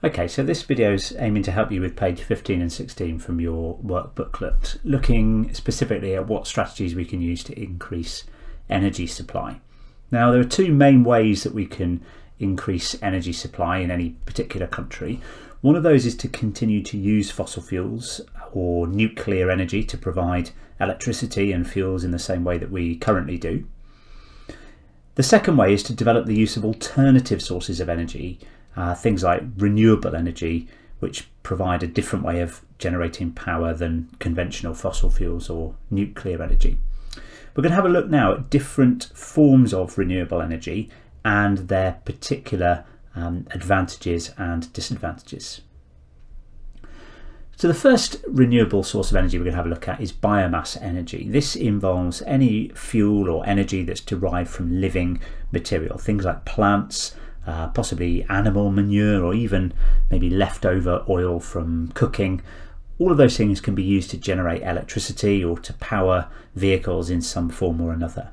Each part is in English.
Okay, so this video is aiming to help you with page 15 and 16 from your work booklet, looking specifically at what strategies we can use to increase energy supply. Now, there are two main ways that we can increase energy supply in any particular country. One of those is to continue to use fossil fuels or nuclear energy to provide electricity and fuels in the same way that we currently do. The second way is to develop the use of alternative sources of energy, things like renewable energy, which provide a different way of generating power than conventional fossil fuels or nuclear energy. We're going to have a look now at different forms of renewable energy and their particular advantages and disadvantages. So the first renewable source of energy we're going to have a look at is biomass energy. This involves any fuel or energy that's derived from living material, things like plants, possibly animal manure, or even maybe leftover oil from cooking. All of those things can be used to generate electricity or to power vehicles in some form or another.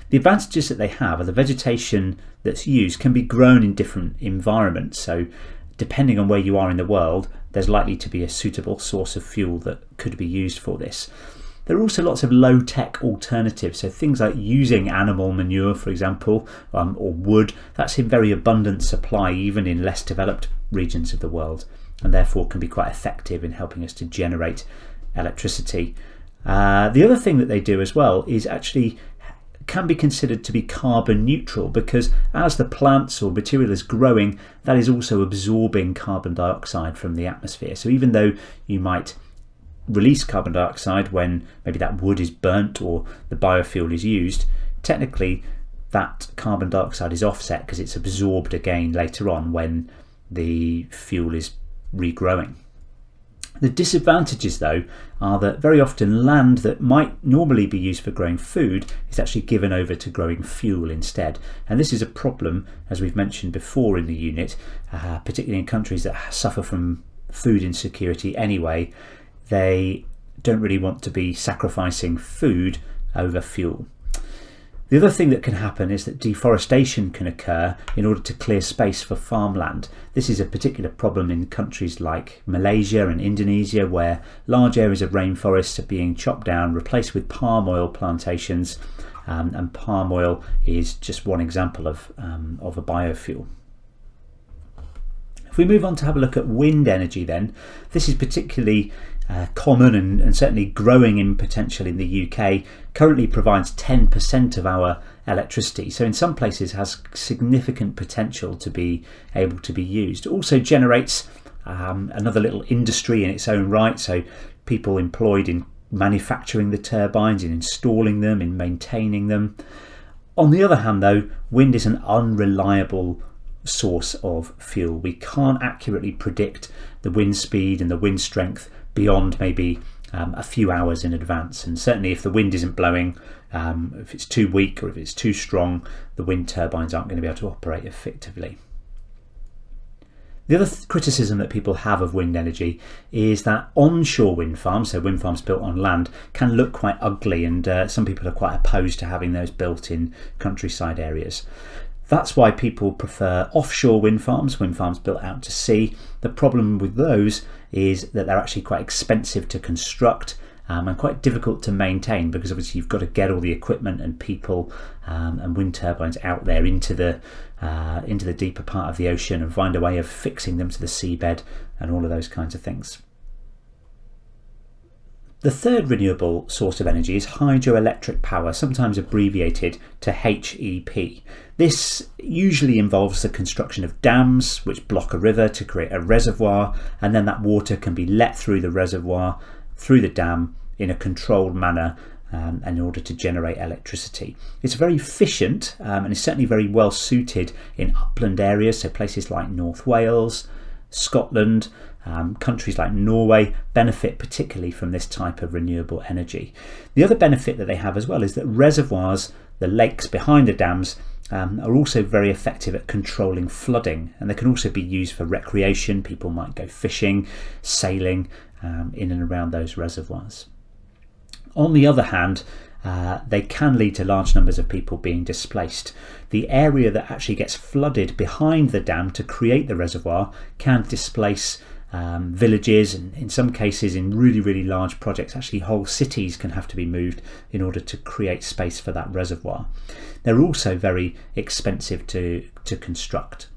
The advantages that they have are the vegetation that's used can be grown in different environments. So depending on where you are in the world, there's likely to be a suitable source of fuel that could be used for this. There are also lots of low-tech alternatives, so things like using animal manure, for example, or wood. That's in very abundant supply even in less developed regions of the world, and therefore can be quite effective in helping us to generate electricity. The other thing that they do as well is actually can be considered to be carbon neutral, because as the plants or material is growing, that is also absorbing carbon dioxide from the atmosphere. So even though you might release carbon dioxide when maybe that wood is burnt or the biofuel is used, technically that carbon dioxide is offset because it's absorbed again later on when the fuel is regrowing. The disadvantages, though, are that very often land that might normally be used for growing food is actually given over to growing fuel instead. And this is a problem, as we've mentioned before in the unit, particularly in countries that suffer from food insecurity anyway. They don't really want to be sacrificing food over fuel. The other thing that can happen is that deforestation can occur in order to clear space for farmland. This is a particular problem in countries like Malaysia and Indonesia, where large areas of rainforests are being chopped down, replaced with palm oil plantations, and palm oil is just one example of a biofuel. If we move on to have a look at wind energy then, this is particularly common and certainly growing in potential in the UK. Currently provides 10% of our electricity, so in some places has significant potential to be able to be used. Also generates another little industry in its own right, so people employed in manufacturing the turbines, in installing them, in maintaining them. On the other hand though, wind is an unreliable source of fuel. We can't accurately predict the wind speed and the wind strength beyond maybe a few hours in advance, and certainly if the wind isn't blowing, if it's too weak or if it's too strong, the wind turbines aren't going to be able to operate effectively. The other criticism that people have of wind energy is that onshore wind farms, so wind farms built on land, can look quite ugly, and some people are quite opposed to having those built in countryside areas. That's why people prefer offshore wind farms built out to sea. The problem with those is that they're actually quite expensive to construct and quite difficult to maintain, because obviously you've got to get all the equipment and people and wind turbines out there into the deeper part of the ocean and find a way of fixing them to the seabed and all of those kinds of things. The third renewable source of energy is hydroelectric power, sometimes abbreviated to HEP. This usually involves the construction of dams which block a river to create a reservoir, and then that water can be let through the reservoir, through the dam, in a controlled manner in order to generate electricity. It's very efficient and is certainly very well suited in upland areas, so places like North Wales, Scotland, countries like Norway benefit particularly from this type of renewable energy. The other benefit that they have as well is that reservoirs, the lakes behind the dams, are also very effective at controlling flooding, and they can also be used for recreation. People might go fishing, sailing in and around those reservoirs. On the other hand, they can lead to large numbers of people being displaced. The area that actually gets flooded behind the dam to create the reservoir can displace villages, and in some cases in really large projects actually whole cities can have to be moved in order to create space for that reservoir. They're also very expensive to construct.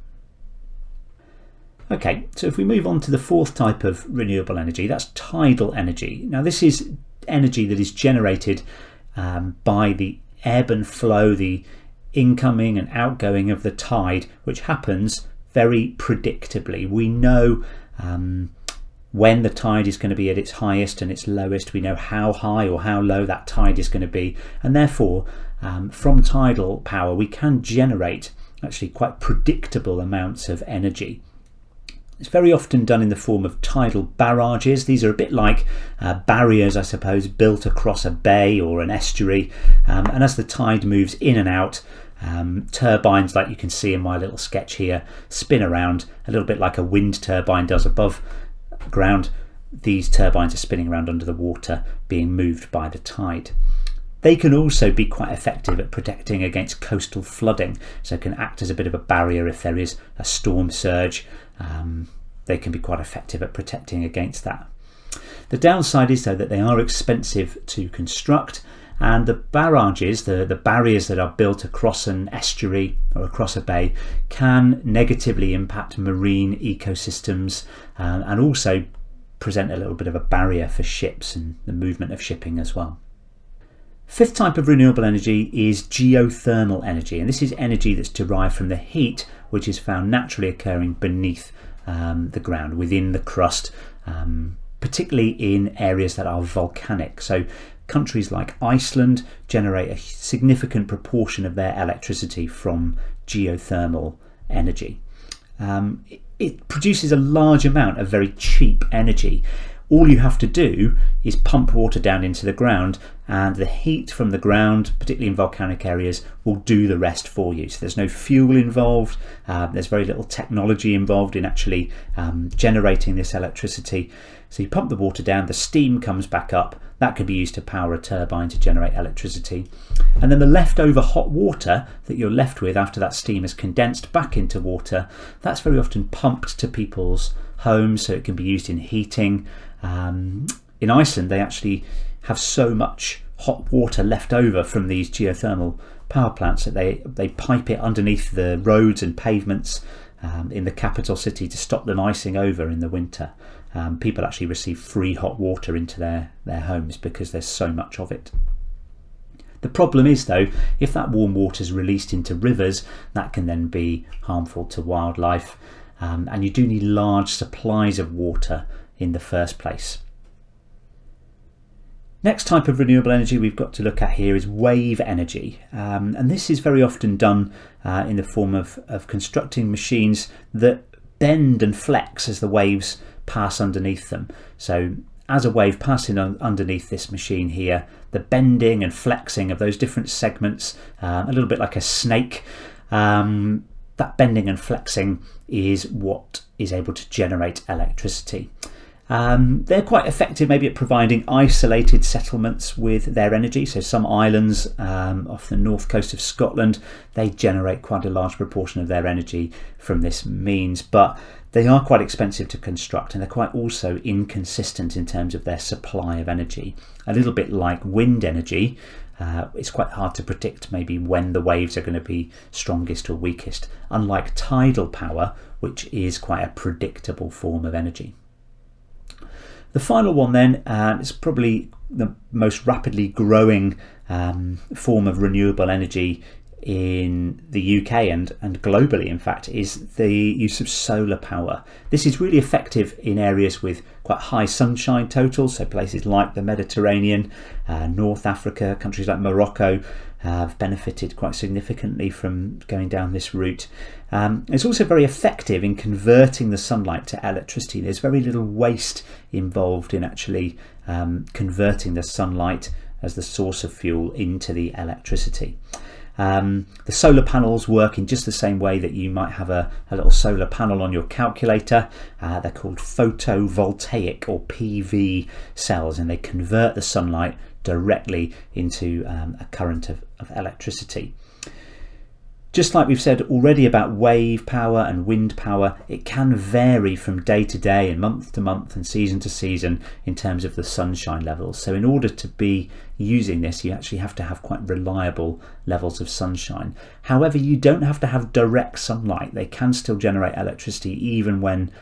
Okay, so if we move on to the fourth type of renewable energy, that's tidal energy. Now this is energy that is generated by the ebb and flow, the incoming and outgoing of the tide, which happens very predictably. We know when the tide is going to be at its highest and its lowest. We know how high or how low that tide is going to be, and therefore from tidal power we can generate actually quite predictable amounts of energy. It's very often done in the form of tidal barrages. These are a bit like barriers, I suppose, built across a bay or an estuary, and as the tide moves in and out, turbines, like you can see in my little sketch here, spin around a little bit like a wind turbine does above ground. These turbines are spinning around under the water, being moved by the tide. They can also be quite effective at protecting against coastal flooding, so it can act as a bit of a barrier if there is a storm surge. They can be quite effective at protecting against that. The downside is though that they are expensive to construct, and the barrages, the barriers that are built across an estuary or across a bay, can negatively impact marine ecosystems and also present a little bit of a barrier for ships and the movement of shipping as well. Fifth type of renewable energy is geothermal energy, and this is energy that's derived from the heat which is found naturally occurring beneath the ground, within the crust, particularly in areas that are volcanic. So countries like Iceland generate a significant proportion of their electricity from geothermal energy. It produces a large amount of very cheap energy. All you have to do is pump water down into the ground, and the heat from the ground, particularly in volcanic areas, will do the rest for you. So there's no fuel involved, there's very little technology involved in actually generating this electricity. So you pump the water down, the steam comes back up, that can be used to power a turbine to generate electricity. And then the leftover hot water that you're left with after that steam is condensed back into water, that's very often pumped to people's homes, so it can be used in heating. In Iceland, they actually have so much hot water left over from these geothermal power plants that they pipe it underneath the roads and pavements in the capital city to stop them icing over in the winter. People actually receive free hot water into their homes because there's so much of it. The problem is though, if that warm water is released into rivers, that can then be harmful to wildlife, and you do need large supplies of water in the first place. Next type of renewable energy we've got to look at here is wave energy, and this is very often done in the form of constructing machines that bend and flex as the waves pass underneath them. So as a wave passing underneath this machine here, the bending and flexing of those different segments, a little bit like a snake, that bending and flexing is what is able to generate electricity. They're quite effective maybe at providing isolated settlements with their energy. So some islands off the north coast of Scotland, they generate quite a large proportion of their energy from this means, but they are quite expensive to construct, and they're quite also inconsistent in terms of their supply of energy. A little bit like wind energy, it's quite hard to predict maybe when the waves are going to be strongest or weakest, unlike tidal power, which is quite a predictable form of energy. The final one then is probably the most rapidly growing form of renewable energy in the UK and globally, in fact, is the use of solar power. This is really effective in areas with quite high sunshine totals, so places like the Mediterranean, North Africa, countries like Morocco have benefited quite significantly from going down this route. It's also very effective in converting the sunlight to electricity. There's very little waste involved in actually converting the sunlight as the source of fuel into the electricity. The solar panels work in just the same way that you might have a little solar panel on your calculator. They're called photovoltaic or PV cells, and they convert the sunlight directly into a current of electricity. Just like we've said already about wave power and wind power, it can vary from day to day and month to month and season to season in terms of the sunshine levels. So in order to be using this, you actually have to have quite reliable levels of sunshine. However, you don't have to have direct sunlight. They can still generate electricity even when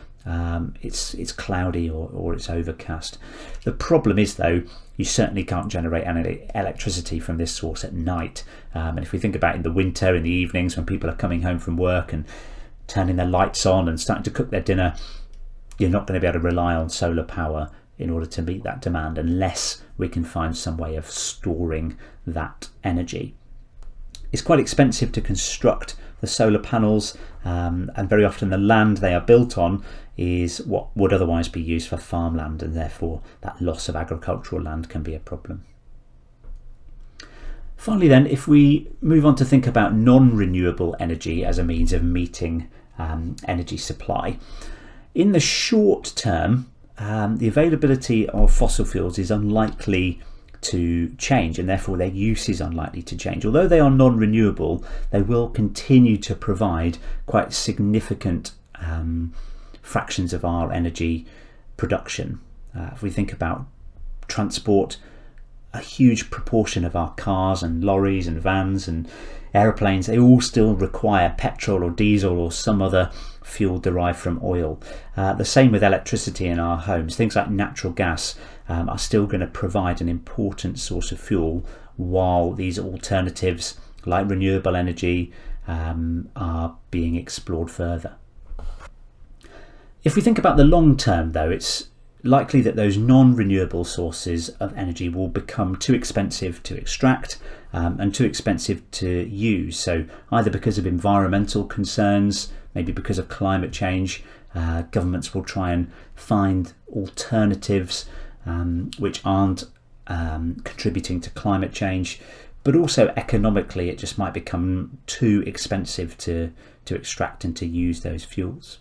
it's cloudy or it's overcast. The problem is, though, you certainly can't generate any electricity from this source at night. And if we think about in the winter, in the evenings when people are coming home from work and turning their lights on and starting to cook their dinner, you're not going to be able to rely on solar power in order to meet that demand unless we can find some way of storing that energy. It's quite expensive to construct the solar panels, and very often the land they are built on is what would otherwise be used for farmland, and therefore that loss of agricultural land can be a problem. Finally then, if we move on to think about non-renewable energy as a means of meeting energy supply. In the short term, the availability of fossil fuels is unlikely to change, and therefore their use is unlikely to change. Although they are non-renewable, they will continue to provide quite significant fractions of our energy production. If we think about transport, a huge proportion of our cars and lorries and vans and aeroplanes, they all still require petrol or diesel or some other fuel derived from oil. The same with electricity in our homes. Things like natural gas are still going to provide an important source of fuel, while these alternatives like renewable energy are being explored further. If we think about the long term, though, it's likely that those non-renewable sources of energy will become too expensive to extract and too expensive to use. So either because of environmental concerns, maybe because of climate change, governments will try and find alternatives which aren't contributing to climate change, but also economically it just might become too expensive to extract and to use those fuels.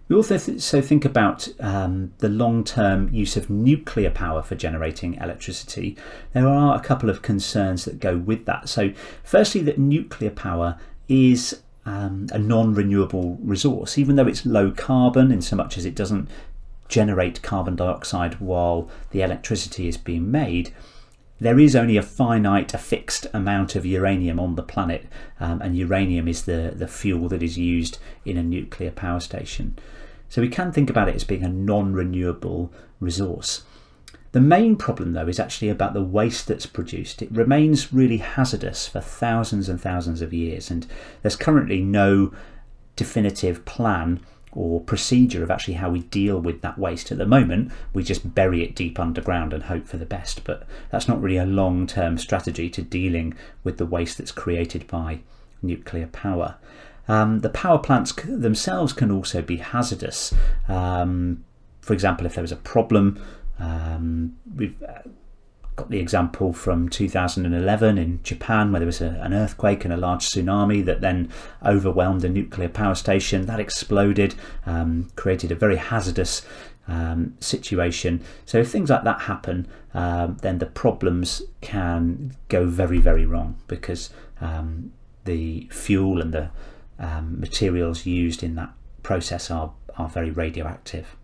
We also think about the long-term use of nuclear power for generating electricity. There are a couple of concerns that go with that. So firstly, that nuclear power is a non-renewable resource, even though it's low carbon in so much as it doesn't generate carbon dioxide while the electricity is being made. There is only a fixed amount of uranium on the planet, and uranium is the fuel that is used in a nuclear power station. So we can think about it as being a non-renewable resource. The main problem, though, is actually about the waste that's produced. It remains really hazardous for thousands and thousands of years, and there's currently no definitive plan or procedure of actually how we deal with that waste. At the moment, we just bury it deep underground and hope for the best, but that's not really a long-term strategy to dealing with the waste that's created by nuclear power. The power plants themselves can also be hazardous. For example, if there was a problem, we've got the example from 2011 in Japan where there was an earthquake and a large tsunami that then overwhelmed a nuclear power station. That exploded, created a very hazardous situation. So if things like that happen, then the problems can go very, very wrong, because the fuel and the materials used in that process are very radioactive.